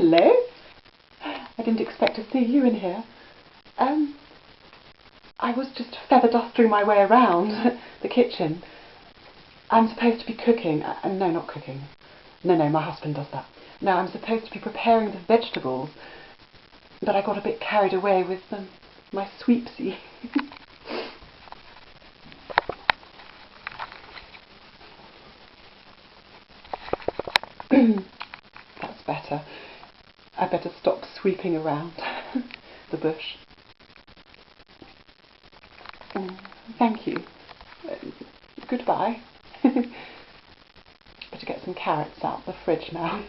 hello. I didn't expect to see you in here. I was just feather dusting my way around the kitchen. I'm supposed to be cooking. No, not cooking. No, my husband does that. No, I'm supposed to be preparing the vegetables, but I got a bit carried away with my Sweepsy. That's better. I better stop sweeping around the bush. Thank you. Goodbye. Better get some carrots out of the fridge now.